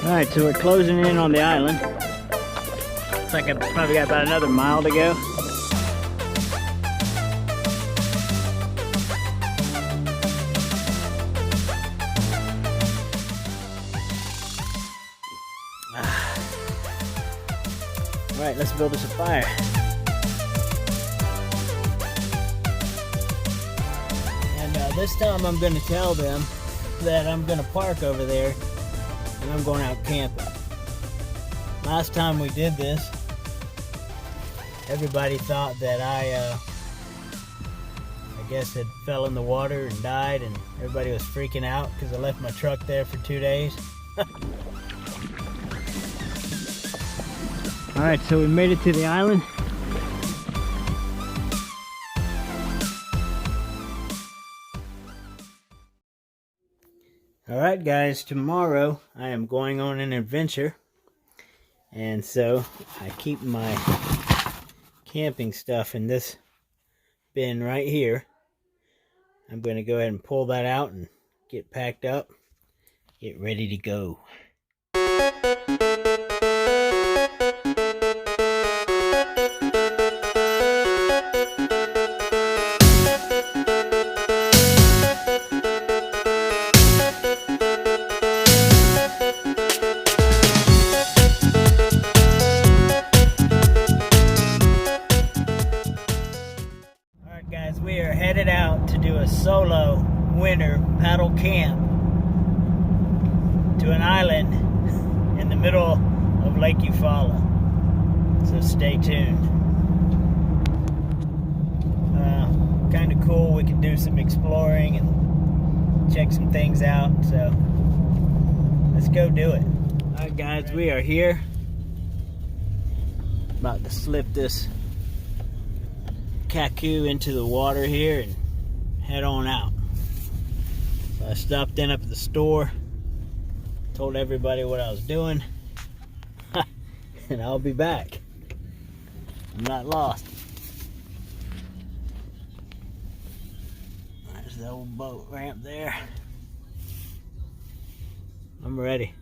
Alright, so we're closing in on the island. Looks like I've probably got about another mile to go. Alright, let's build us a fire. And this time I'm going to tell them that I'm going to park over there and I'm going out camping. Last time we did this, everybody thought that I guess had fell in the water and died, and everybody was freaking out because I left my truck there for 2 days. Alright, so we made it to the island. Alright guys, tomorrow I am going on an adventure. And so I keep my camping stuff in this bin right here. I'm going to go ahead and pull that out and get packed up, get ready to go. Guys, we are headed out to do a solo winter paddle camp to an island in the middle of Lake Eufaula. So stay tuned. Kind of cool. We can do some exploring and check some things out. So let's go do it. Alright guys, we are here. About to slip this Kaku into the water here and head on out. So I stopped in up at the store, told everybody what I was doing, and I'll be back. I'm not lost. There's the old boat ramp there. I'm ready.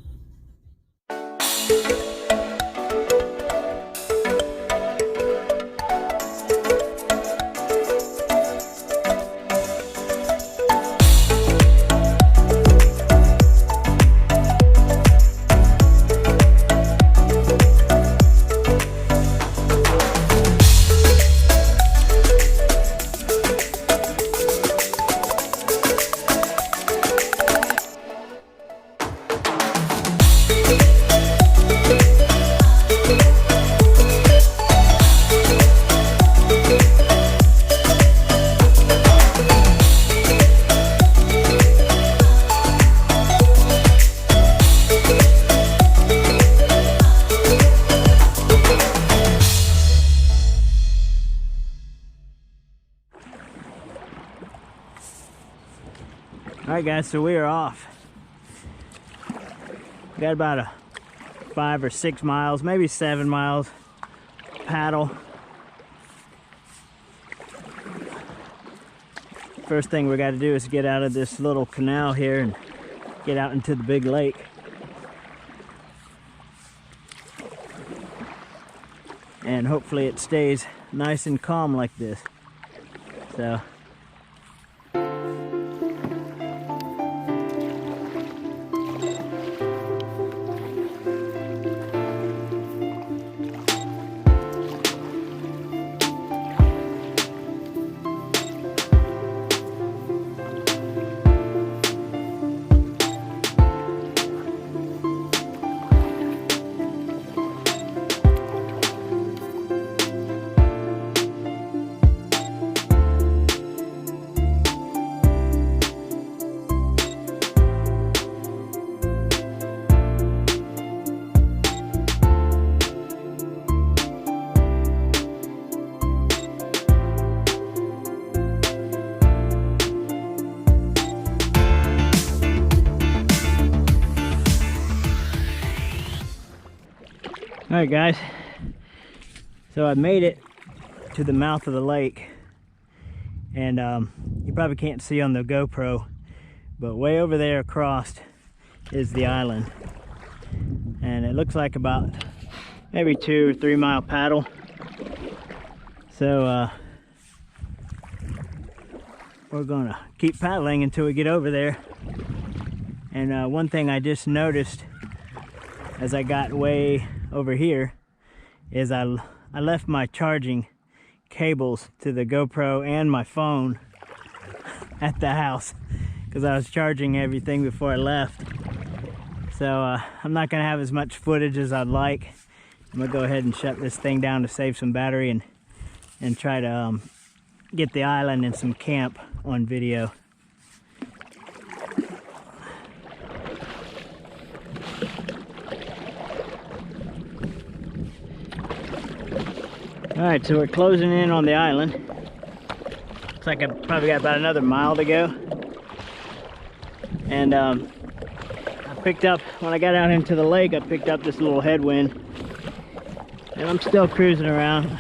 Alright guys, so we are off. We got about a 5 or 6 miles, maybe 7 miles paddle. First thing we got to do is get out of this little canal here and get out into the big lake. And hopefully it stays nice and calm like this. So alright guys, so I made it to the mouth of the lake, and you probably can't see on the GoPro, but way over there across is the island. And it looks like about maybe 2 or 3 mile paddle. So we're gonna keep paddling until we get over there. And one thing I just noticed as I got way over here is I left my charging cables to the GoPro and my phone at the house because I was charging everything before I left. So I'm not gonna have as much footage as I'd like. I'm gonna go ahead and shut this thing down to save some battery and try to get the island and some camp on video. All right, so we're closing in on the island. Looks like I've probably got about another mile to go. And I picked up, when I got out into the lake, I picked up this little headwind. And I'm still cruising around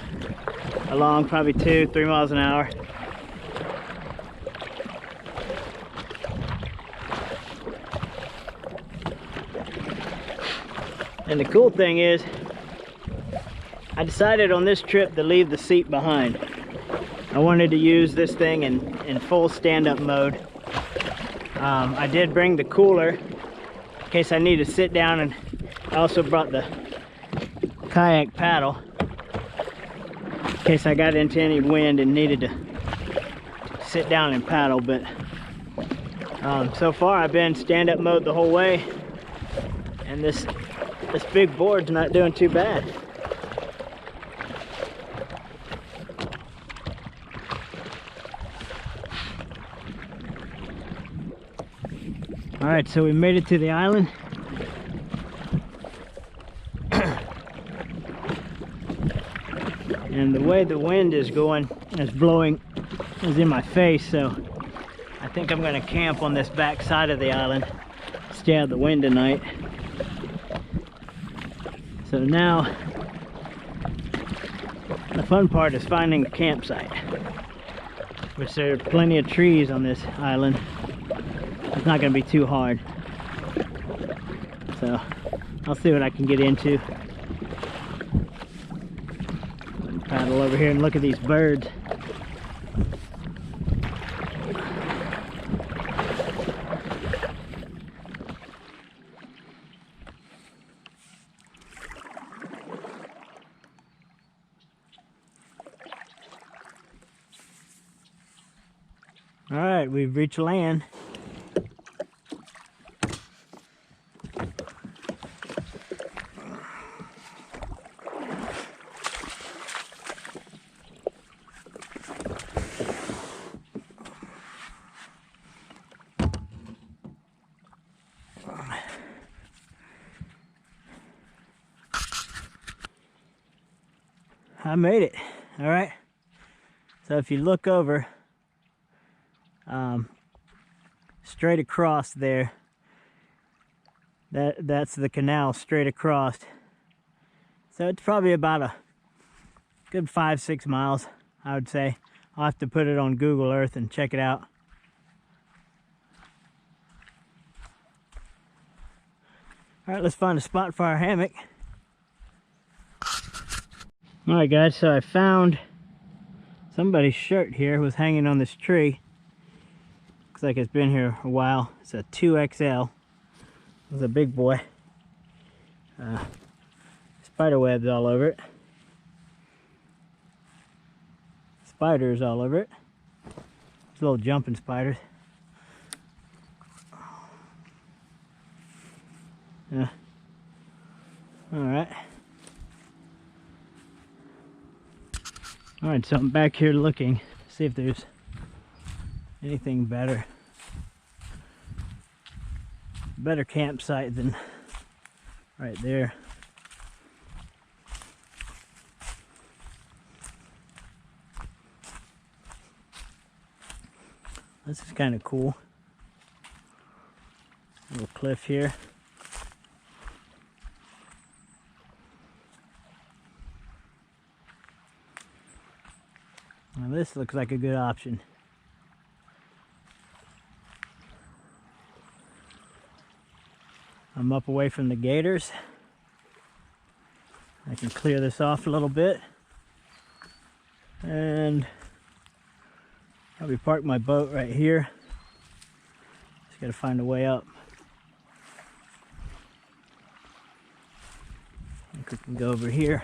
along probably 2-3 miles an hour. And the cool thing is, I decided on this trip to leave the seat behind. I wanted to use this thing in full stand-up mode. I did bring the cooler in case I need to sit down, and I also brought the kayak paddle in case I got into any wind and needed to sit down and paddle. But so far I've been stand-up mode the whole way, and this big board's not doing too bad. All right, so we made it to the island. And the way the wind is going, is blowing, is in my face, so I think I'm gonna camp on this back side of the island, stay out of the wind tonight. So now, the fun part is finding a campsite, which there are plenty of trees on this island. It's not going to be too hard. So I'll see what I can get into. Paddle over here and look at these birds. All right, we've reached land. I made it. All right, so if you look over straight across there, that's the canal straight across. So it's probably about a good 5-6 miles, I would say. I'll have to put it on Google Earth and check it out. All right, let's find a spot for our hammock. All right, guys, so I found somebody's shirt here was hanging on this tree. Looks like it's been here a while. It's a 2XL. It's a big boy. Spider webs all over it. Spiders all over it. It's little jumping spiders. Yeah. All right. All right, so I'm back here looking, see if there's anything better campsite than right there. This is kind of cool. Little cliff here. Now this looks like a good option. I'm up away from the gators. I can clear this off a little bit. And probably park my boat right here. Just gotta find a way up. I think we can go over here.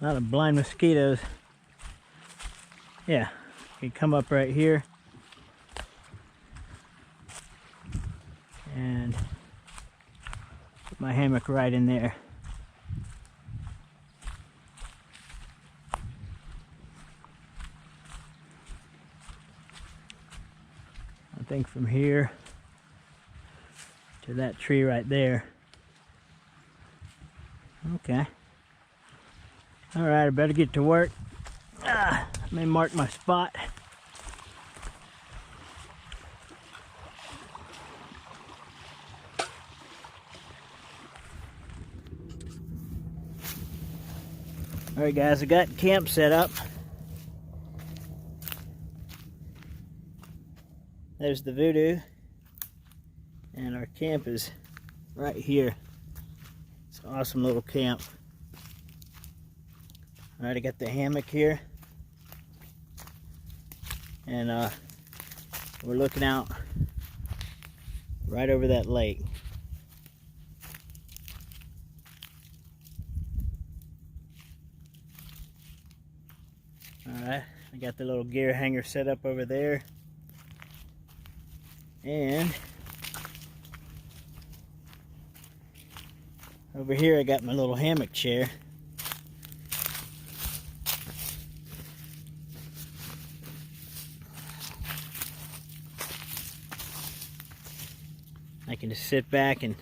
A lot of blind mosquitoes. Yeah, you can come up right here and put my hammock right in there. I think from here to that tree right there. Okay. Alright, I better get to work. Let me mark my spot. Alright guys, I got camp set up. There's the Voodoo. And our camp is right here. It's an awesome little camp. Alright, I got the hammock here. And we're looking out right over that lake. Alright, I got the little gear hanger set up over there. And over here I got my little hammock chair. I can just sit back and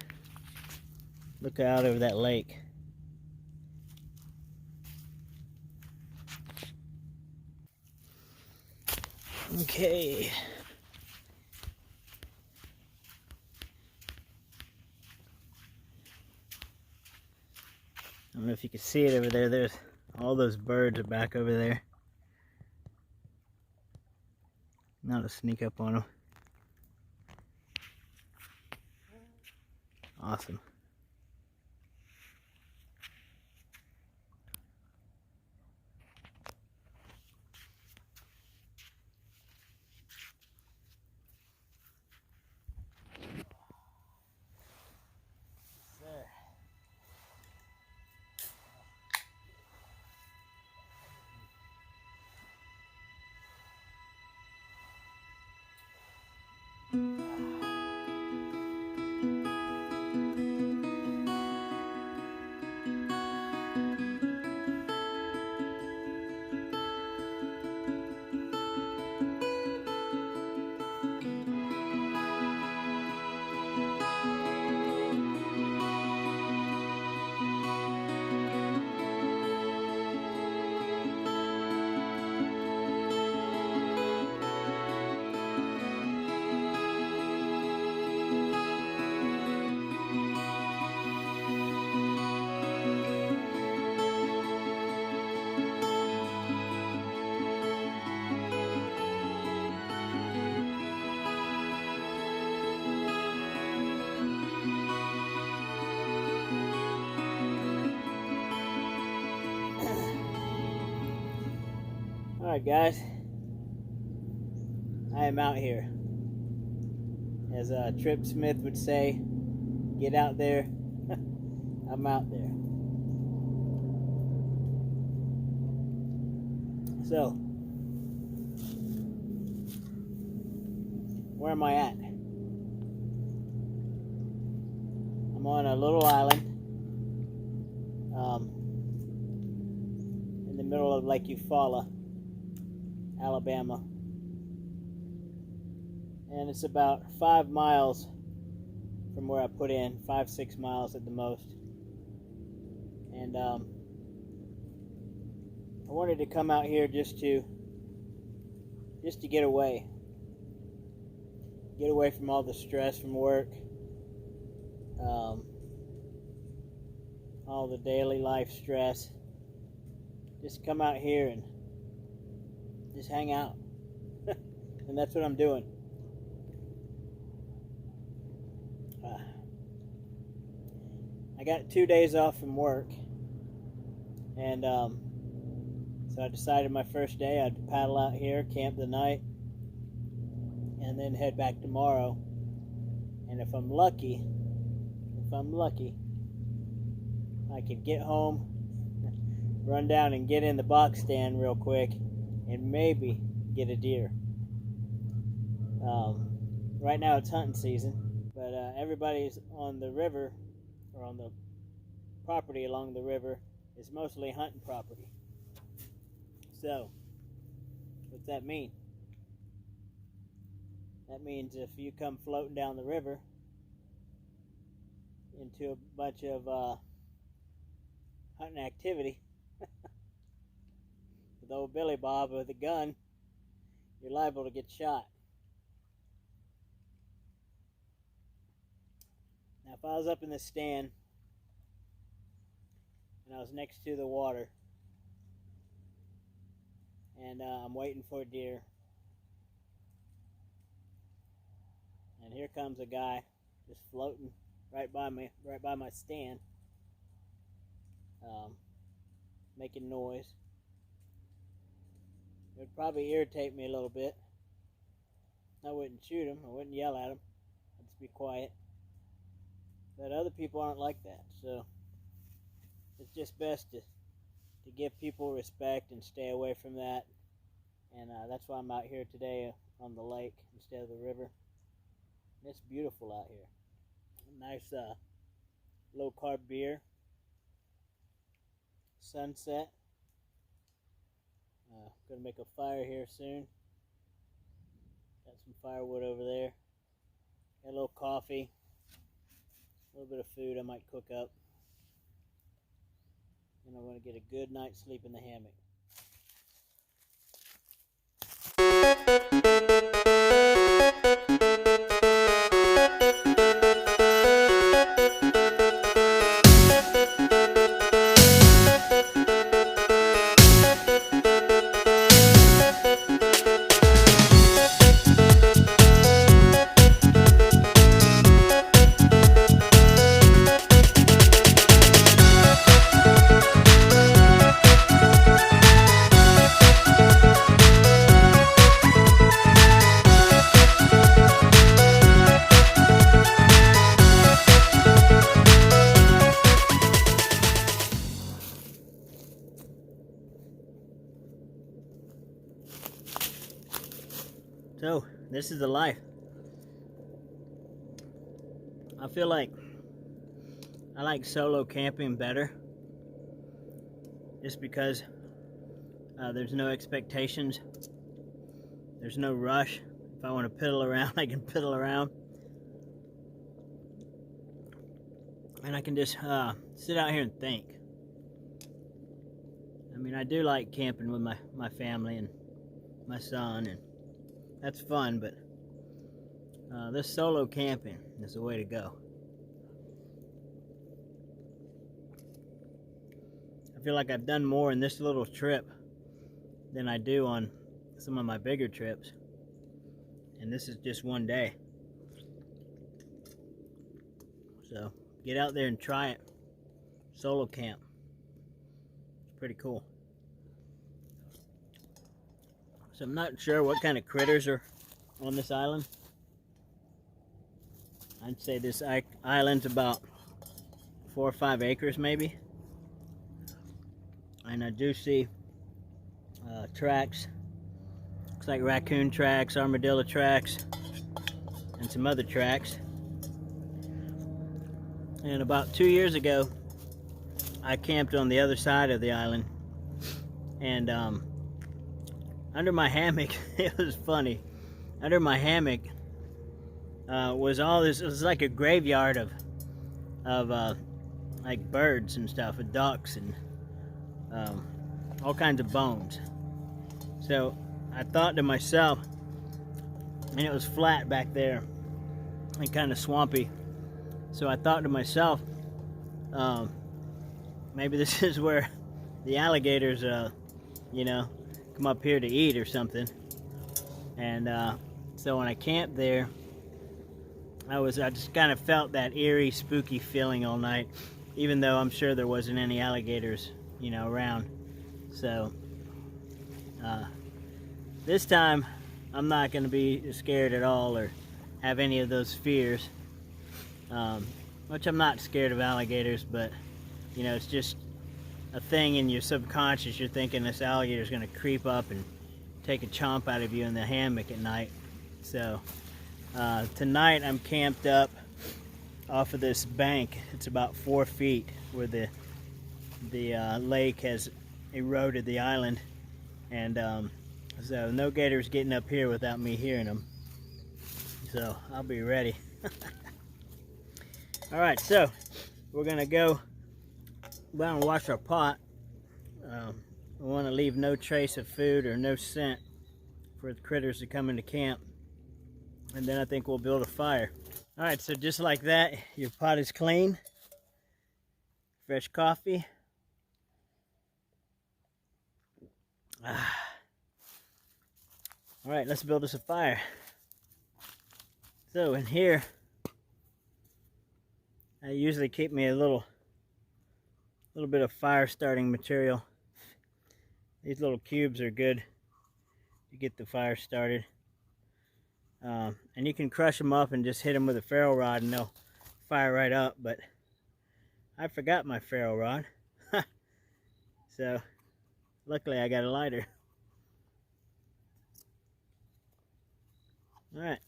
look out over that lake. Okay. I don't know if you can see it over there. There's all those birds are back over there. Now to sneak up on them. Awesome. Alright guys, I am out here. As Trip Smith would say, get out there. I'm out there. So, where am I at? I'm on a little island in the middle of Lake Eufaula, Alabama, and it's about 5 miles from where I put in, 5-6 miles at the most. And I wanted to come out here just to get away from all the stress from work, all the daily life stress, just come out here and just hang out. And that's what I'm doing. I got 2 days off from work, and so I decided my first day I'd paddle out here, camp the night, and then head back tomorrow. And if I'm lucky, I could get home, run down and get in the box stand real quick, and maybe get a deer. Right now it's hunting season, but everybody's on the river, or on the property along the river, is mostly hunting property. So, what's that mean? That means if you come floating down the river into a bunch of hunting activity with old Billy Bob with a gun, you're liable to get shot. Now, if I was up in the stand and I was next to the water and I'm waiting for a deer, and here comes a guy just floating right by me, right by my stand, making noise, it would probably irritate me a little bit. I wouldn't shoot him, I wouldn't yell at him, I'd just be quiet. But other people aren't like that, so it's just best to give people respect and stay away from that. And that's why I'm out here today on the lake instead of the river. It's beautiful out here. Nice low carb beer. Sunset. Gonna make a fire here soon. Got some firewood over there. Got a little coffee. A little bit of food I might cook up. And I'm gonna get a good night's sleep in the hammock. So, this is the life. I feel like I like solo camping better, just because there's no expectations, there's no rush. If I want to piddle around, I can piddle around, and I can just sit out here and think. I mean, I do like camping with my family and my son, and that's fun, but this solo camping is the way to go. I feel like I've done more in this little trip than I do on some of my bigger trips, and this is just one day. So get out there and try it. Solo camp. It's pretty cool. So I'm not sure what kind of critters are on this island. I'd say this island's about 4 or 5 acres maybe. And I do see tracks. Looks like raccoon tracks, armadillo tracks, and some other tracks. And about 2 years ago, I camped on the other side of the island. And under my hammock, it was funny. Under my hammock was all this. It was like a graveyard of like birds and stuff, and ducks and all kinds of bones. So I thought to myself, and it was flat back there and kind of swampy. So I thought to myself, maybe this is where the alligators, you know, come up here to eat or something. And so when I camped there, I just kind of felt that eerie, spooky feeling all night, even though I'm sure there wasn't any alligators, you know, around. So this time I'm not going to be scared at all or have any of those fears. Which I'm not scared of alligators, but you know, it's just a thing in your subconscious. You're thinking this alligator is going to creep up and take a chomp out of you in the hammock at night. So tonight I'm camped up off of this bank. It's about 4 feet where the lake has eroded the island, and so no gators getting up here without me hearing them. So I'll be ready. All right, so we're gonna go down and wash our pot. We want to leave no trace of food or no scent for the critters to come into camp, and then I think we'll build a fire. All right, so just like that, your pot is clean. Fresh coffee. All right, let's build us a fire. So in here, I usually keep me a little bit of fire starting material. These little cubes are good to get the fire started. And you can crush them up and just hit them with a ferro rod and they'll fire right up, but I forgot my ferro rod. So luckily I got a lighter. All right.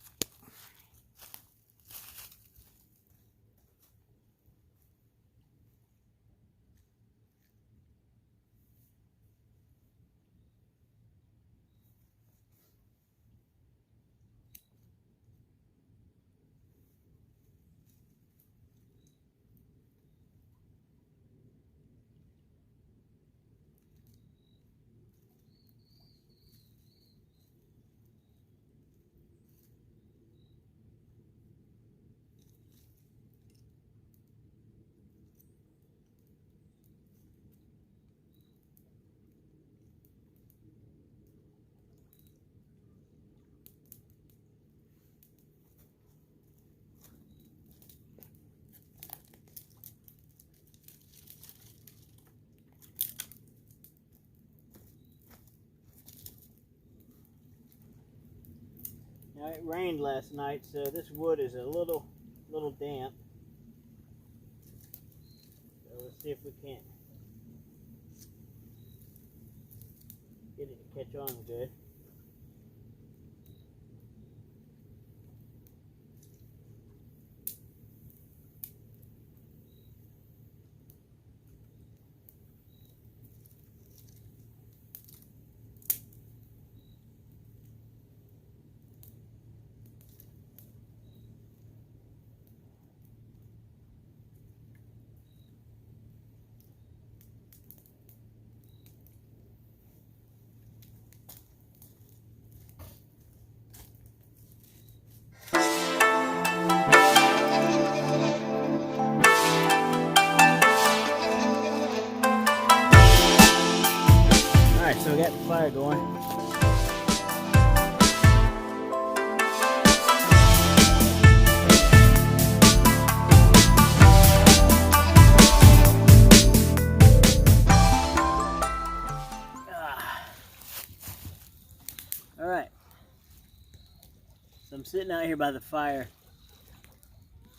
Now it rained last night, so this wood is a little damp. So let's see if we can't get it to catch on good. Alright, so we got the fire going. Alright. So I'm sitting out here by the fire,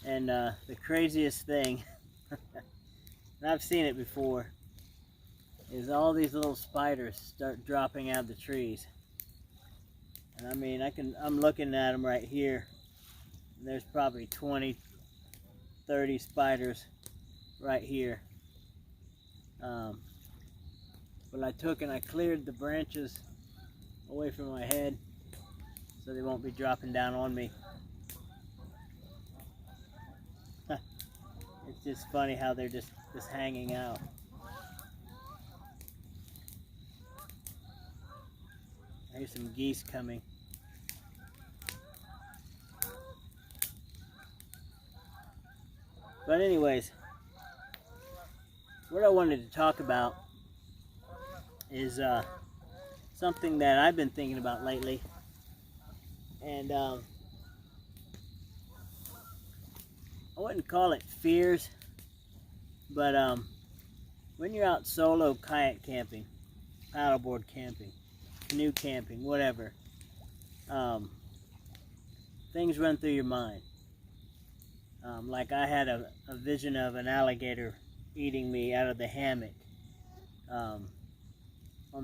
and the craziest thing, and I've seen it before, is all these little spiders start dropping out of the trees. And I mean, I'm looking at them right here, and there's probably 20, 30 spiders right here. But I took and I cleared the branches away from my head so they won't be dropping down on me. It's just funny how they're just hanging out. Here's some geese coming. But anyways, what I wanted to talk about is something that I've been thinking about lately. And I wouldn't call it fears, but when you're out solo kayak camping, paddleboard camping, canoe camping, whatever, things run through your mind. Like I had a vision of an alligator eating me out of the hammock on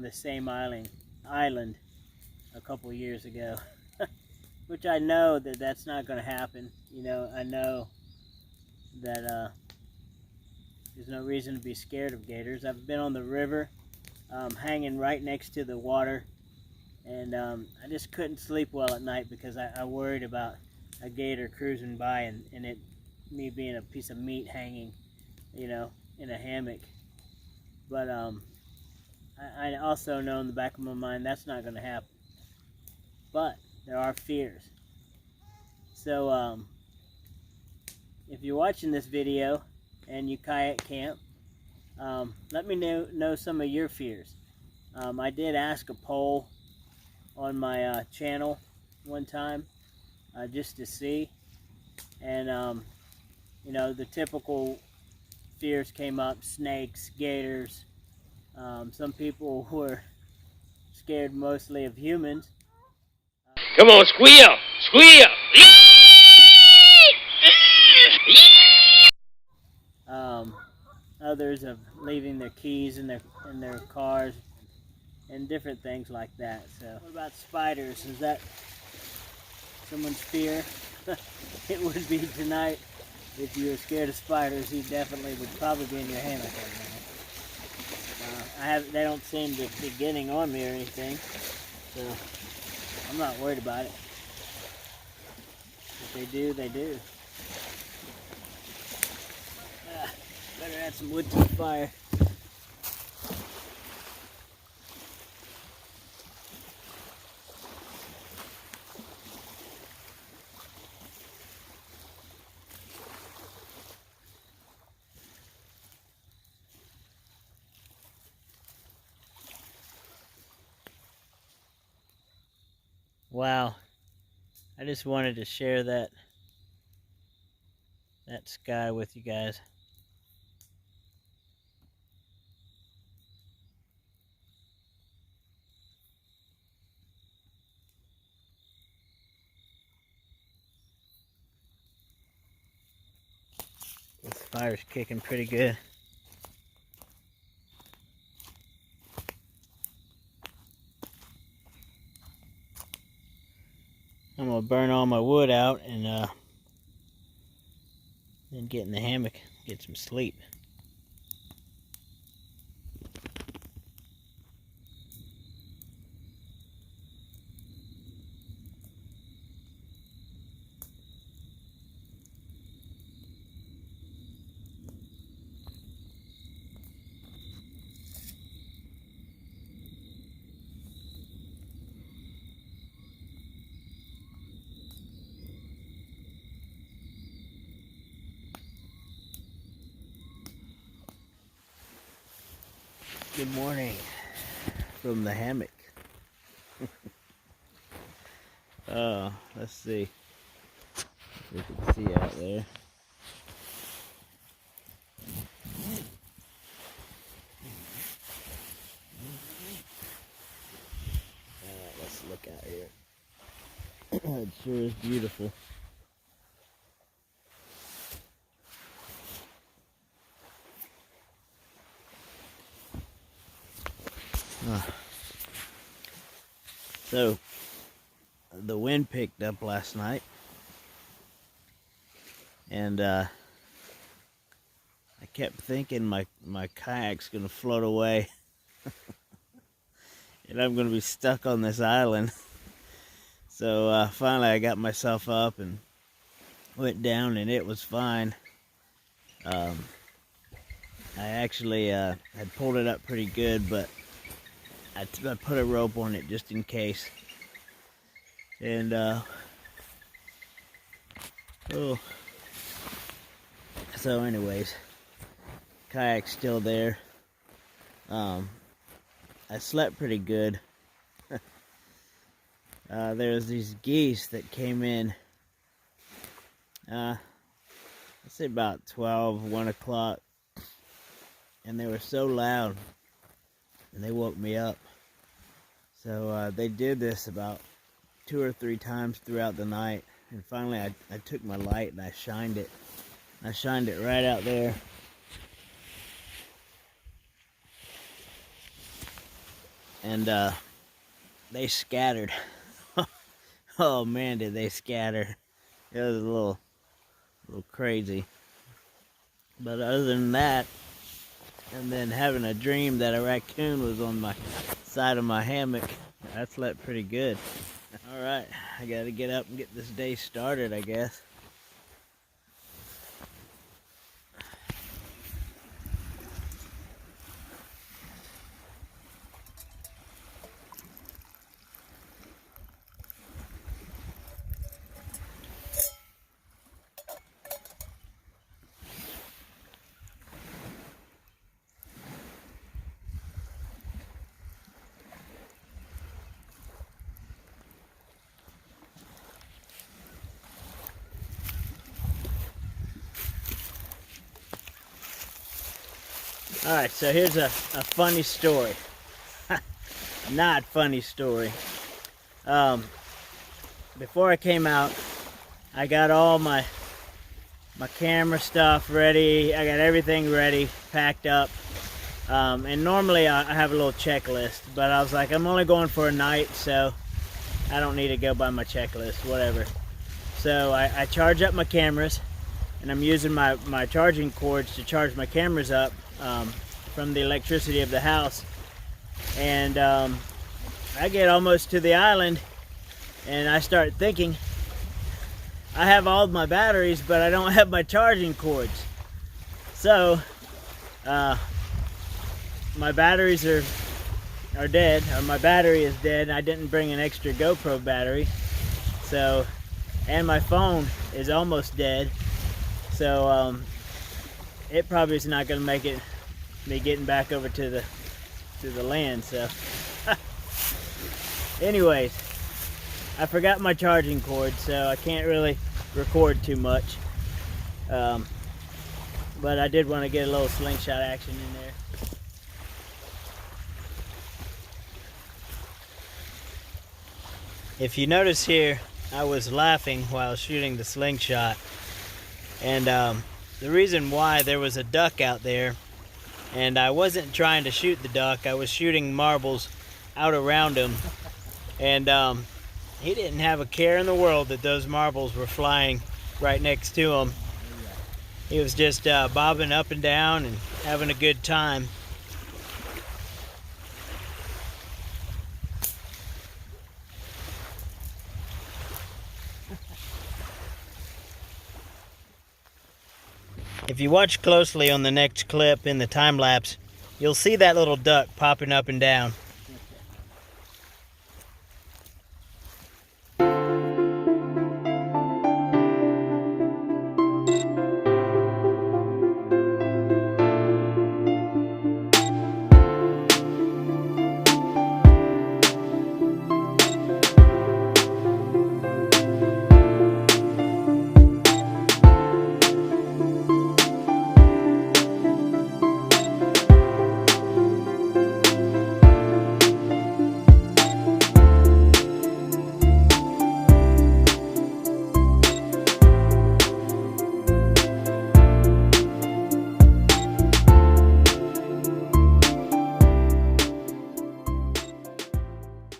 the same island a couple years ago. Which I know that that's not going to happen. You know, I know that there's no reason to be scared of gators. I've been on the river, hanging right next to the water, and I just couldn't sleep well at night because I worried about a gator cruising by and me being a piece of meat hanging, you know, in a hammock. But I also know in the back of my mind that's not going to happen. But there are fears. So if you're watching this video and you kayak camp, let me know some of your fears. I did ask a poll on my channel one time just to see, and you know, the typical fears came up: snakes, gators. Some people were scared mostly of humans. Come on, squeal! Squeal! Others of leaving their keys in their cars and different things like that. So, what about spiders? Is that someone's fear? It would be tonight. If you were scared of spiders, you definitely would probably be in your hammock right now. They don't seem to be getting on me or anything, so I'm not worried about it. If they do, they do. Better add some wood to the fire. Wow, I just wanted to share that sky with you guys. This fire's kicking pretty good. I'm gonna burn all my wood out and then get in the hammock, get some sleep. Good morning from the hammock. Let's see if we can see out there. Let's look out here. It sure is beautiful. So the wind picked up last night, and I kept thinking my kayak's gonna float away and I'm gonna be stuck on this island. So finally I got myself up and went down, and it was fine. I actually had pulled it up pretty good, but I put a rope on it just in case. And so anyways, kayak's still there. I slept pretty good. There's these geese that came in, let's say about 1 o'clock, and they were so loud, and they woke me up. So they did this about 2 or 3 times throughout the night, and finally I took my light and I shined it. I shined it right out there. And they scattered. Oh man, did they scatter. It was a little crazy. But other than that, and then having a dream that a raccoon was on my side of my hammock, I slept pretty good. Alright, I gotta get up and get this day started, I guess. Alright, so here's a funny story. Not funny story. Before I came out, I got all my camera stuff ready. I got everything ready, packed up. And normally I have a little checklist, but I was like, I'm only going for a night, so I don't need to go by my checklist, whatever. So I charge up my cameras, and I'm using my charging cords to charge my cameras up from the electricity of the house. And I get almost to the island, and I start thinking, I have all my batteries, but I don't have my charging cords. So my batteries are dead, or my battery is dead. I didn't bring an extra GoPro battery, so, and my phone is almost dead. So it probably is not going to make it me getting back over to the land. So anyways, I forgot my charging cord, so I can't really record too much. But I did want to get a little slingshot action in there. If you notice here, I was laughing while shooting the slingshot, and the reason why, there was a duck out there, and I wasn't trying to shoot the duck. I was shooting marbles out around him, and he didn't have a care in the world that those marbles were flying right next to him. He was just bobbing up and down and having a good time. If you watch closely on the next clip in the time lapse, you'll see that little duck popping up and down.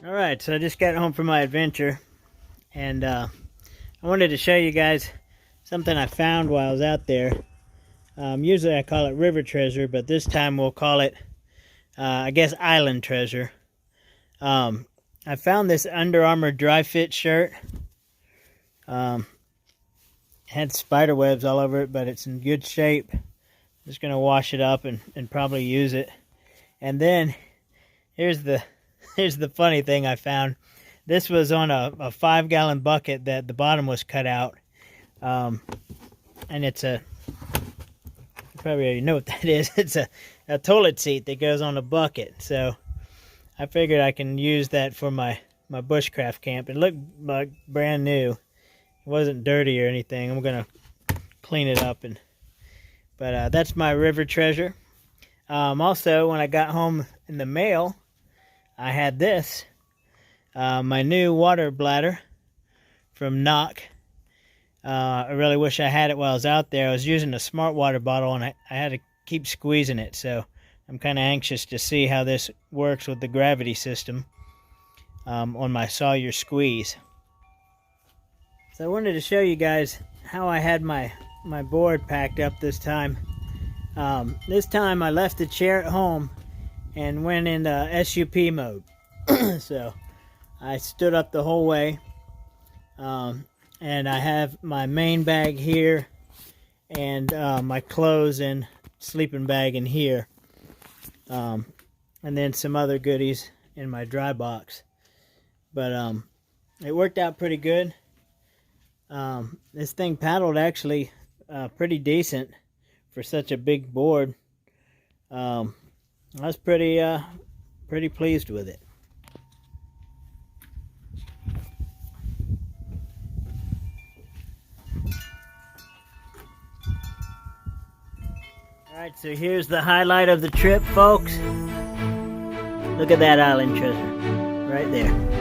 Alright, so I just got home from my adventure, and I wanted to show you guys something I found while I was out there. Usually I call it river treasure, but this time we'll call it, I guess, island treasure. I found this Under Armour dry fit shirt. Had spider webs all over it, but it's in good shape. Just going to wash it up and probably use it. And then here's the funny thing I found. This was on a 5-gallon bucket that the bottom was cut out. And it's you probably already know what that is. It's a toilet seat that goes on a bucket. So I figured I can use that for my bushcraft camp. It looked like brand new. It wasn't dirty or anything. I'm gonna clean it up, but that's my river treasure. Also, when I got home in the mail, I had this, my new water bladder from Knock. I really wish I had it while I was out there. I was using a smart water bottle, and I had to keep squeezing it, so I'm kind of anxious to see how this works with the gravity system on my Sawyer squeeze. So I wanted to show you guys how I had my board packed up this time. This time I left the chair at home and went into SUP mode. So I stood up the whole way, and I have my main bag here and my clothes and sleeping bag in here, and then some other goodies in my dry box. But it worked out pretty good. This thing paddled actually pretty decent for such a big board. I was pretty pleased with it. Alright, so here's the highlight of the trip, folks. Look at that island treasure right there.